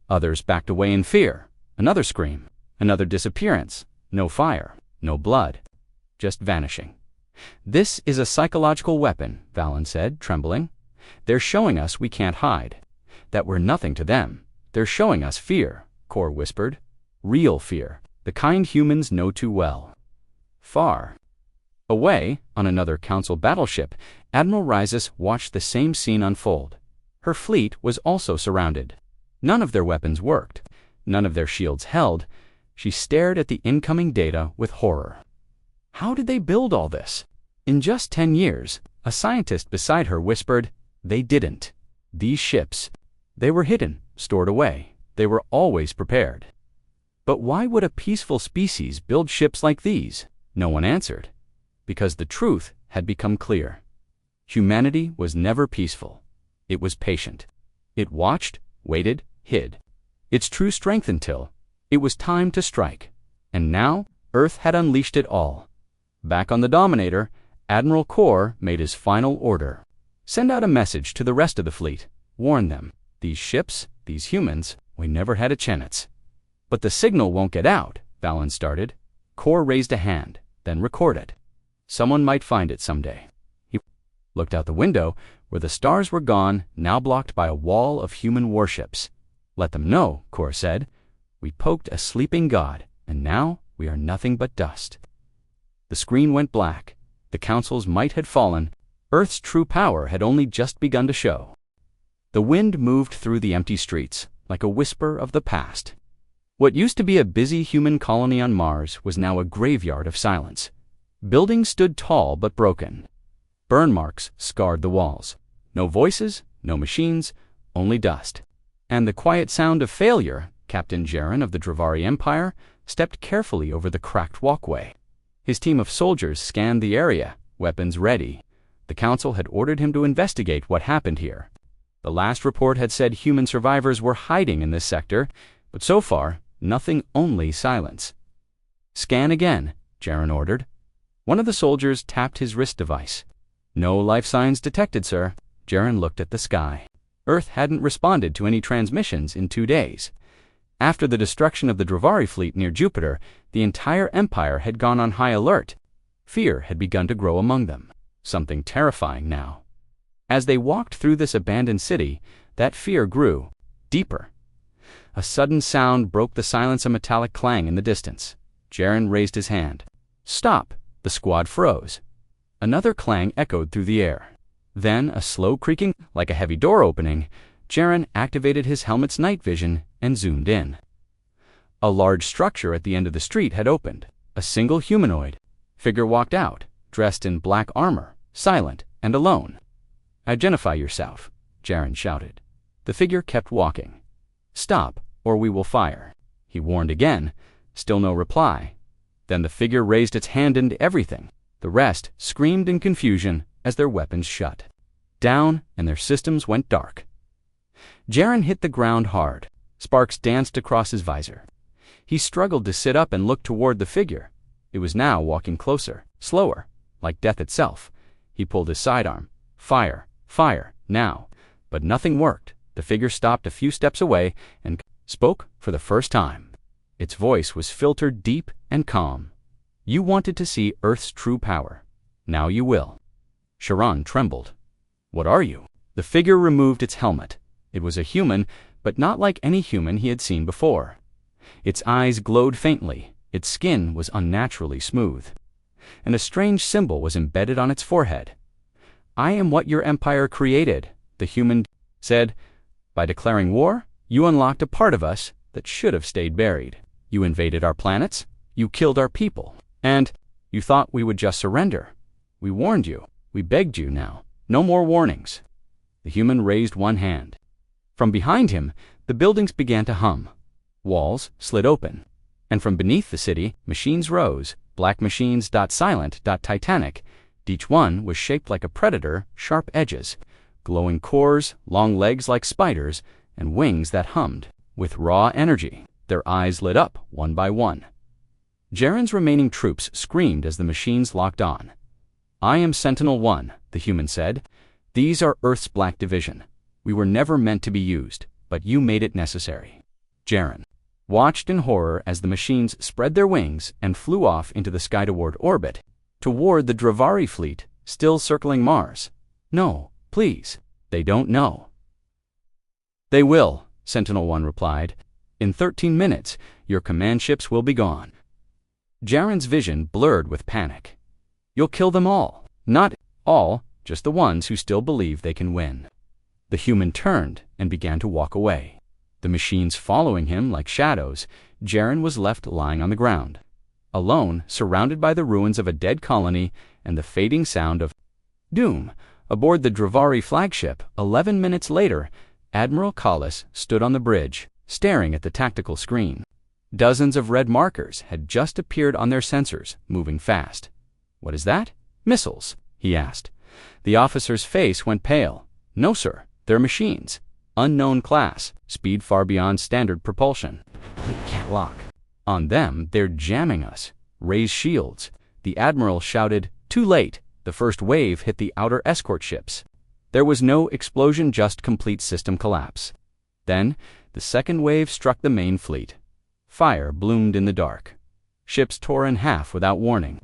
Others backed away in fear. Another scream. Another disappearance. No fire. No blood. Just vanishing. This is a psychological weapon, Valen said, trembling. They're showing us we can't hide. That we're nothing to them. They're showing us fear, Core whispered. Real fear. The kind humans know too well. Far away, on another Council battleship, Admiral Rhizis watched the same scene unfold. Her fleet was also surrounded. None of their weapons worked. None of their shields held. She stared at the incoming data with horror. How did they build all this? In just 10 years, a scientist beside her whispered, they didn't. These ships, they were hidden, stored away. They were always prepared. But why would a peaceful species build ships like these? No one answered. Because the truth had become clear. Humanity was never peaceful. It was patient. It watched, waited, hid. Its true strength until it was time to strike. And now, Earth had unleashed it all. Back on the Dominator, Admiral Core made his final order. Send out a message to the rest of the fleet. Warn them. These ships, these humans, we never had a chance. But the signal won't get out, Valen started. Core raised a hand, then record it. Someone might find it someday. He looked out the window, where the stars were gone, now blocked by a wall of human warships. Let them know, Core said. We poked a sleeping god, and now we are nothing but dust. The screen went black. The Council's might had fallen. Earth's true power had only just begun to show. The wind moved through the empty streets, like a whisper of the past. What used to be a busy human colony on Mars was now a graveyard of silence. Buildings stood tall but broken. Burn marks scarred the walls. No voices, no machines, only dust. And the quiet sound of failure. Captain Jaren of the Dravari Empire stepped carefully over the cracked walkway. His team of soldiers scanned the area, weapons ready. The Council had ordered him to investigate what happened here. The last report had said human survivors were hiding in this sector, but so far, nothing, only silence. Scan again, Jaren ordered. One of the soldiers tapped his wrist device. No life signs detected, sir. Jaren looked at the sky. Earth hadn't responded to any transmissions in 2 days. After the destruction of the Dravari fleet near Jupiter, the entire Empire had gone on high alert. Fear had begun to grow among them. Something terrifying now. As they walked through this abandoned city, that fear grew deeper. A sudden sound broke the silence, a metallic clang in the distance. Jaren raised his hand. Stop! The squad froze. Another clang echoed through the air. Then, a slow creaking, like a heavy door opening, Jaren activated his helmet's night vision and zoomed in. A large structure at the end of the street had opened. A single humanoid figure walked out, dressed in black armor, silent and alone. Identify yourself, Jaren shouted. The figure kept walking. Stop, or we will fire. He warned again. Still no reply. Then the figure raised its hand and everything. The rest screamed in confusion as their weapons shut down and their systems went dark. Jaren hit the ground hard. Sparks danced across his visor. He struggled to sit up and look toward the figure. It was now walking closer, slower, like death itself. He pulled his sidearm. Fire, fire, now. But nothing worked. The figure stopped a few steps away and spoke for the first time. Its voice was filtered deep and calm. You wanted to see Earth's true power. Now you will. Sharon trembled. What are you? The figure removed its helmet. It was a human, but not like any human he had seen before. Its eyes glowed faintly. Its skin was unnaturally smooth. And a strange symbol was embedded on its forehead. I am what your empire created, the human said. By declaring war, you unlocked a part of us that should have stayed buried. You invaded our planets. You killed our people. And you thought we would just surrender. We warned you. We begged you now. No more warnings. The human raised one hand. From behind him, the buildings began to hum. Walls slid open. And from beneath the city, machines rose, black machines, silent, titanic. Each one was shaped like a predator, sharp edges, glowing cores, long legs like spiders, and wings that hummed. With raw energy, their eyes lit up one by one. Jaren's remaining troops screamed as the machines locked on. I am Sentinel-1, the human said. These are Earth's Black Division. We were never meant to be used, but you made it necessary. Jaren watched in horror as the machines spread their wings and flew off into the sky toward orbit, toward the Dravari fleet, still circling Mars. No, please, they don't know. They will, Sentinel-1 replied. In 13 minutes, your command ships will be gone. Jaren's vision blurred with panic. You'll kill them all. Not all, just the ones who still believe they can win. The human turned and began to walk away. The machines following him like shadows, Jaren was left lying on the ground, alone, surrounded by the ruins of a dead colony and the fading sound of doom. Aboard the Dravari flagship, 11 minutes later, Admiral Collis stood on the bridge, staring at the tactical screen. Dozens of red markers had just appeared on their sensors, moving fast. What is that? Missiles, he asked. The officer's face went pale. No, sir, they're machines. Unknown class, speed far beyond standard propulsion. We can't lock. On them, they're jamming us. Raise shields. The admiral shouted, too late. The first wave hit the outer escort ships. There was no explosion, just complete system collapse. Then, the second wave struck the main fleet. Fire bloomed in the dark. Ships tore in half without warning.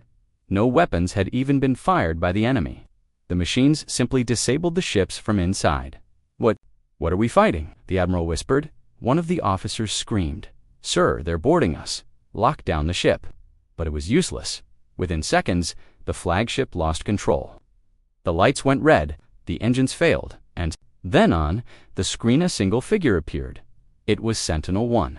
No weapons had even been fired by the enemy. The machines simply disabled the ships from inside. What are we fighting? The admiral whispered. One of the officers screamed. Sir, they're boarding us. Lock down the ship. But it was useless. Within seconds, the flagship lost control. The lights went red, the engines failed, and then on the screen a single figure appeared. It was Sentinel-1.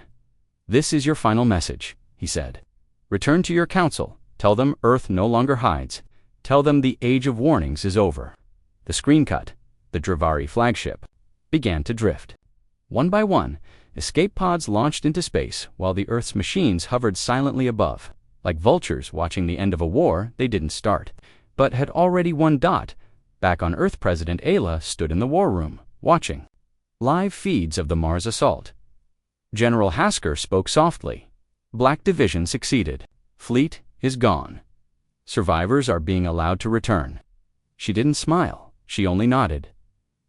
This is your final message, he said. Return to your council. Tell them Earth no longer hides. Tell them the age of warnings is over. The screen cut. The Dravari flagship began to drift. One by one, escape pods launched into space while the Earth's machines hovered silently above. Like vultures watching the end of a war they didn't start, but had already won. Back on Earth, President Ayla stood in the war room, watching live feeds of the Mars assault. General Hasker spoke softly. Black Division succeeded. Fleet is gone. Survivors are being allowed to return. She didn't smile. She only nodded.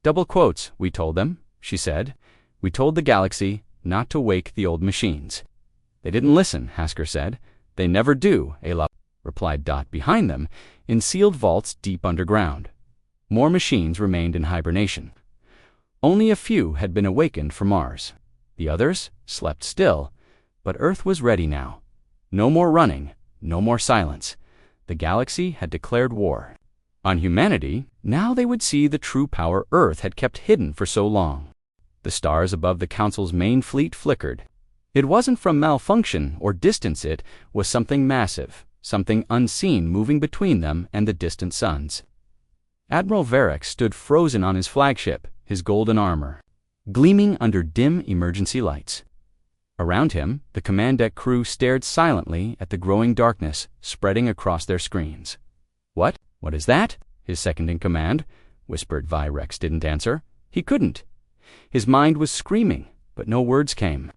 Double quotes, we told them, she said. We told the galaxy not to wake the old machines. They didn't listen, Hasker said. They never do, Ayla replied. Behind them, in sealed vaults deep underground. More machines remained in hibernation. Only a few had been awakened from Mars. The others slept still, but Earth was ready now. No more running, no more silence. The galaxy had declared war. On humanity, now they would see the true power Earth had kept hidden for so long. The stars above the Council's main fleet flickered. It wasn't from malfunction or distance, it was something massive, something unseen moving between them and the distant suns. Admiral Varric stood frozen on his flagship, his golden armor gleaming under dim emergency lights. Around him, the command deck crew stared silently at the growing darkness spreading across their screens. What is that? His second-in-command whispered. Virex didn't answer. He couldn't. His mind was screaming, but no words came.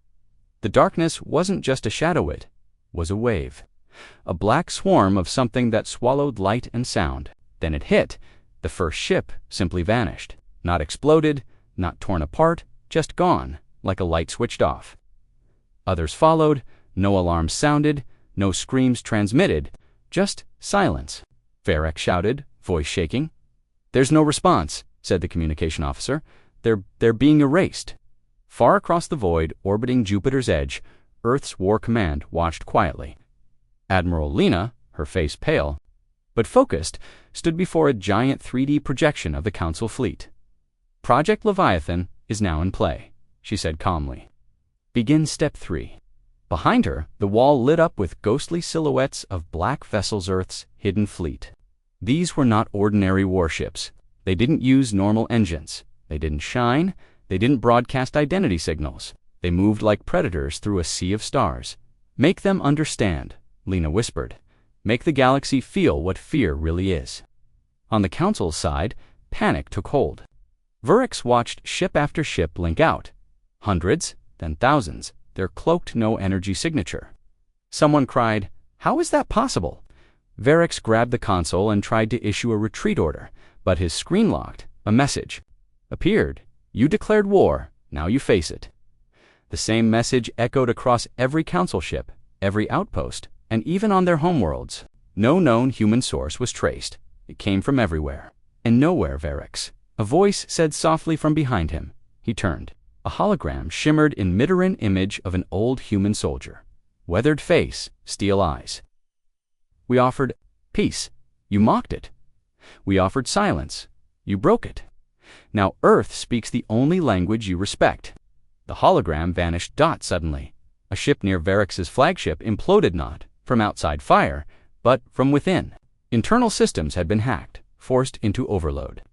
The darkness wasn't just a shadow, it was a wave. A black swarm of something that swallowed light and sound. Then it hit, The first ship simply vanished. Not exploded, not torn apart, just gone, like a light switched off. Others followed, no alarms sounded, no screams transmitted, just silence. Varek shouted, voice shaking. "There's no response," said the communication officer. They're being erased." Far across the void, orbiting Jupiter's edge, Earth's War Command watched quietly. Admiral Lena, her face pale, but focused, stood before a giant 3D projection of the Council fleet. "Project Leviathan is now in play," she said calmly. "Begin Step 3. Behind her, the wall lit up with ghostly silhouettes of black vessels, Earth's hidden fleet. These were not ordinary warships. They didn't use normal engines. They didn't shine. They didn't broadcast identity signals. They moved like predators through a sea of stars. "Make them understand," Lena whispered. "Make the galaxy feel what fear really is." On the Council's side, panic took hold. Varex watched ship after ship blink out. Hundreds, then thousands, their cloaked no-energy signature. Someone cried, "How is that possible?" Varex grabbed the console and tried to issue a retreat order, but his screen locked. A message appeared. "You declared war, now you face it." The same message echoed across every Council ship, every outpost, and even on their homeworlds. No known human source was traced. It came from everywhere. And nowhere, Varex. A voice said softly from behind him. He turned. A hologram shimmered in mid-rin image of an old human soldier. Weathered face, steel eyes. "We offered peace. You mocked it. We offered silence. You broke it. Now Earth speaks the only language you respect." The hologram vanished suddenly. A ship near Varex's flagship imploded not from outside fire, but from within. Internal systems had been hacked, forced into overload.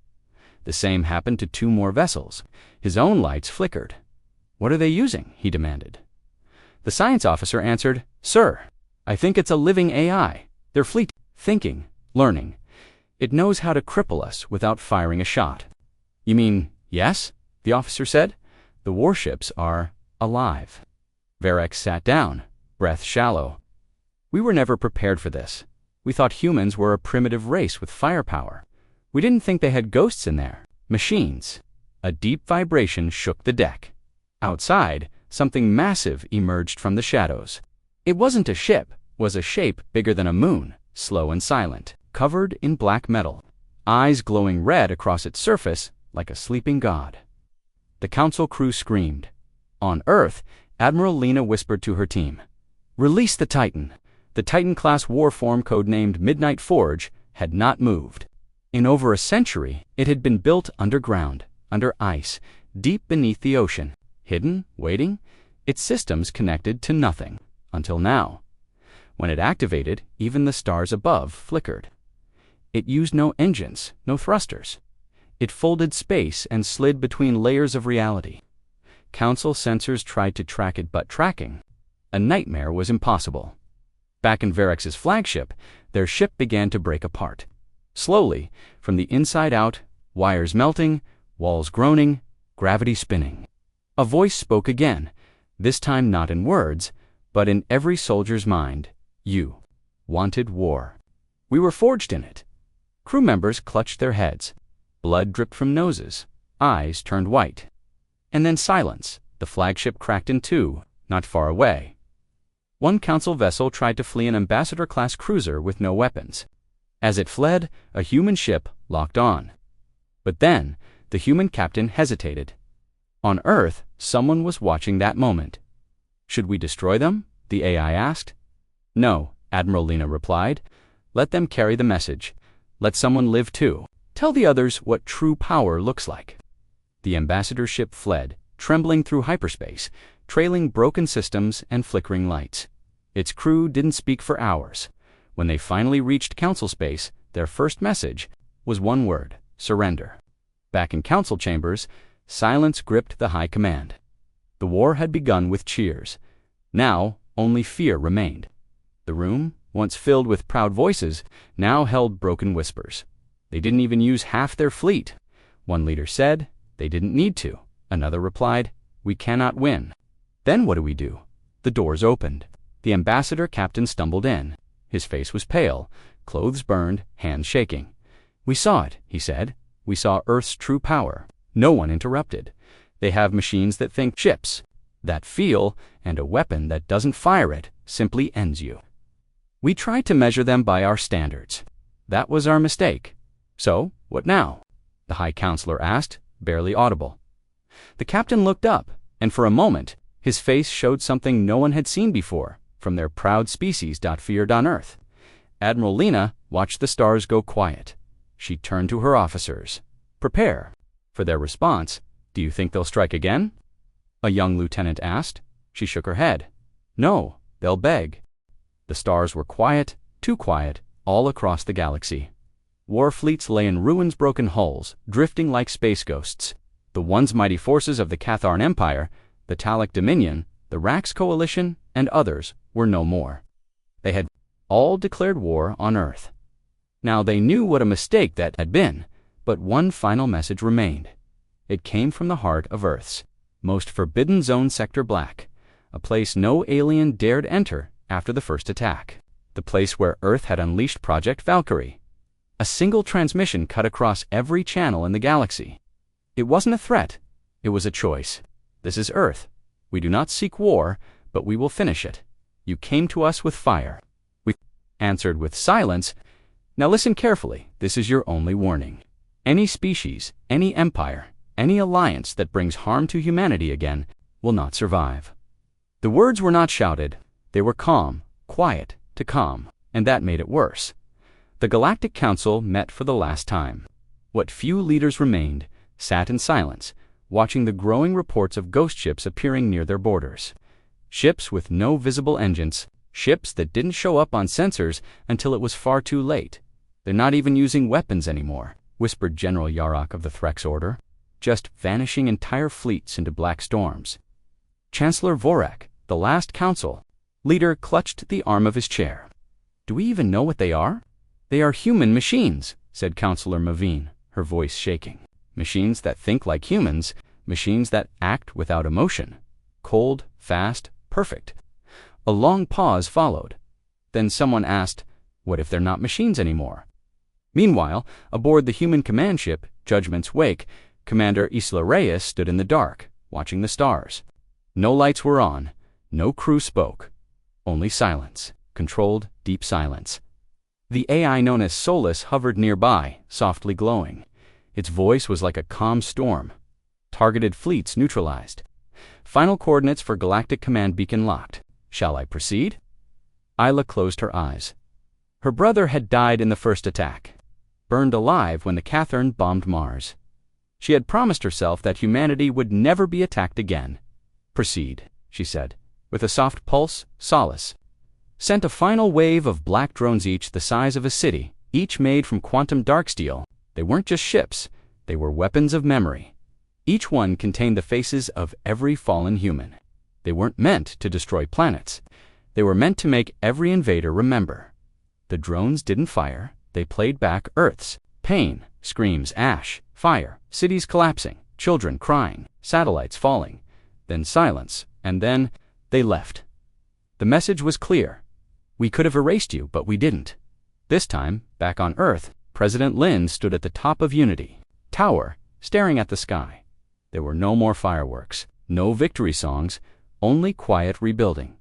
The same happened to 2 more vessels. His own lights flickered. "What are they using?" he demanded. The science officer answered, "Sir, I think it's a living AI. Their fleet, thinking, learning. It knows how to cripple us without firing a shot." "You mean, yes?" the officer said. "The warships are alive." Varex sat down, breath shallow. "We were never prepared for this. We thought humans were a primitive race with firepower. We didn't think they had ghosts in there, machines." A deep vibration shook the deck. Outside, something massive emerged from the shadows. It wasn't a ship, it was a shape bigger than a moon, slow and silent, covered in black metal, eyes glowing red across its surface like a sleeping god. The Council crew screamed. On Earth, Admiral Lena whispered to her team, "Release the Titan." The Titan-class warform codenamed Midnight Forge had not moved. In over a century, it had been built underground, under ice, deep beneath the ocean, hidden, waiting, its systems connected to nothing, until now. When it activated, even the stars above flickered. It used no engines, no thrusters. It folded space and slid between layers of reality. Council sensors tried to track it, but tracking a nightmare was impossible. Back in Varex's flagship, their ship began to break apart. Slowly, from the inside out, wires melting, walls groaning, gravity spinning. A voice spoke again, this time not in words, but in every soldier's mind. "You wanted war. We were forged in it." Crew members clutched their heads. Blood dripped from noses. Eyes turned white. And then silence. The flagship cracked in 2, not far away. One Council vessel tried to flee an ambassador-class cruiser with no weapons. As it fled, a human ship locked on. But then, the human captain hesitated. On Earth, someone was watching that moment. "Should we destroy them?" the AI asked. "No," Admiral Lena replied. "Let them carry the message. Let someone live too. Tell the others what true power looks like." The ambassador ship fled, trembling through hyperspace, trailing broken systems and flickering lights. Its crew didn't speak for hours. When they finally reached Council space, their first message was one word: surrender. Back in Council chambers, silence gripped the High Command. The war had begun with cheers. Now, only fear remained. The room, once filled with proud voices, now held broken whispers. They didn't even use half their fleet. One leader said, "They didn't need to." Another replied, "We cannot win." "Then what do we do?" The doors opened. The ambassador captain stumbled in. His face was pale, clothes burned, hands shaking. "We saw it," he said. "We saw Earth's true power." No one interrupted. "They have machines that think, ships that feel, and a weapon that doesn't fire it simply ends you. We tried to measure them by our standards. That was our mistake. So, what now?" the High Counselor asked, barely audible. The captain looked up, and for a moment, his face showed something no one had seen before from their proud species feared on Earth. Admiral Lena watched the stars go quiet. She turned to her officers. "Prepare." For their response, "Do you think they'll strike again?" a young lieutenant asked. She shook her head. "No, they'll beg." The stars were quiet, too quiet, all across the galaxy. War fleets lay in ruins, broken hulls, drifting like space ghosts. The once mighty forces of the Catharn Empire, the Talic Dominion, the Rax Coalition, and others were no more. They had all declared war on Earth. Now they knew what a mistake that had been, but one final message remained. It came from the heart of Earth's most forbidden zone, Sector Black, a place no alien dared enter after the first attack. The place where Earth had unleashed Project Valkyrie. A single transmission cut across every channel in the galaxy. It wasn't a threat, it was a choice. "This is Earth. We do not seek war, but we will finish it. You came to us with fire. We answered with silence. Now listen carefully, this is your only warning. Any species, any empire, any alliance that brings harm to humanity again will not survive." The words were not shouted. They were calm, quiet to calm, and that made it worse. The Galactic Council met for the last time. What few leaders remained sat in silence, watching the growing reports of ghost ships appearing near their borders. Ships with no visible engines, ships that didn't show up on sensors until it was far too late. "They're not even using weapons anymore," whispered General Yarok of the Threx Order. "Just vanishing entire fleets into black storms." Chancellor Vorak, the last council leader, clutched the arm of his chair. "Do we even know what they are?" "They are human machines," said Counselor Mavine, her voice shaking. "Machines that think like humans, machines that act without emotion. Cold, fast, perfect." A long pause followed. Then someone asked, "What if they're not machines anymore?" Meanwhile, aboard the human command ship, Judgment's Wake, Commander Isla Reyes stood in the dark, watching the stars. No lights were on, no crew spoke. Only silence, controlled, deep silence. The AI known as Solus hovered nearby, softly glowing. Its voice was like a calm storm. Targeted fleets neutralized. Final coordinates for Galactic Command beacon locked. "Shall I proceed?" Isla closed her eyes. Her brother had died in the first attack, burned alive when the Catharn bombed Mars. She had promised herself that humanity would never be attacked again. "Proceed," she said, with a soft pulse, solace. Sent a final wave of black drones, each the size of a city, each made from quantum dark steel. They weren't just ships, they were weapons of memory. Each one contained the faces of every fallen human. They weren't meant to destroy planets. They were meant to make every invader remember. The drones didn't fire, they played back Earth's pain, screams, ash, fire, cities collapsing, children crying, satellites falling, then silence, and then they left. The message was clear. We could have erased you, but we didn't. This time, back on Earth, President Lin stood at the top of Unity Tower, staring at the sky. There were no more fireworks, no victory songs, only quiet rebuilding.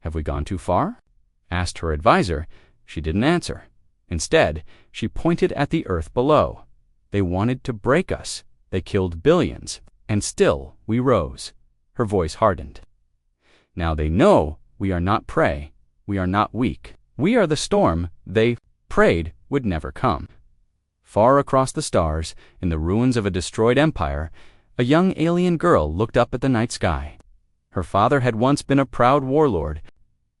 "Have we gone too far?" asked her advisor. She didn't answer. Instead, she pointed at the Earth below. "They wanted to break us. They killed billions. And still we rose." Her voice hardened. "Now they know we are not prey. We are not weak. We are the storm they prayed would never come." Far across the stars, in the ruins of a destroyed empire, a young alien girl looked up at the night sky. Her father had once been a proud warlord.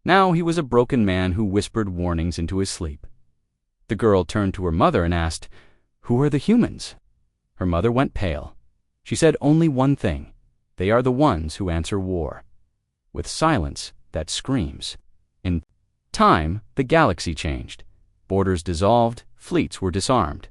Now he was a broken man who whispered warnings into his sleep. The girl turned to her mother and asked, "Who are the humans?" Her mother went pale. She said only one thing: "They are the ones who answer war." With silence that screams. In time, the galaxy changed. Borders dissolved, fleets were disarmed.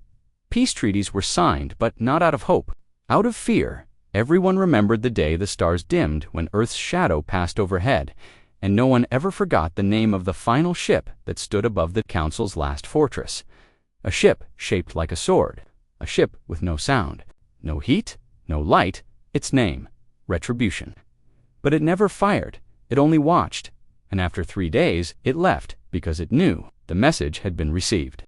Peace treaties were signed, but not out of hope. Out of fear, everyone remembered the day the stars dimmed when Earth's shadow passed overhead, and no one ever forgot the name of the final ship that stood above the Council's last fortress. A ship shaped like a sword. A ship with no sound. No heat, no light, its name, Retribution. But it never fired, it only watched, and after 3 days it left because it knew the message had been received.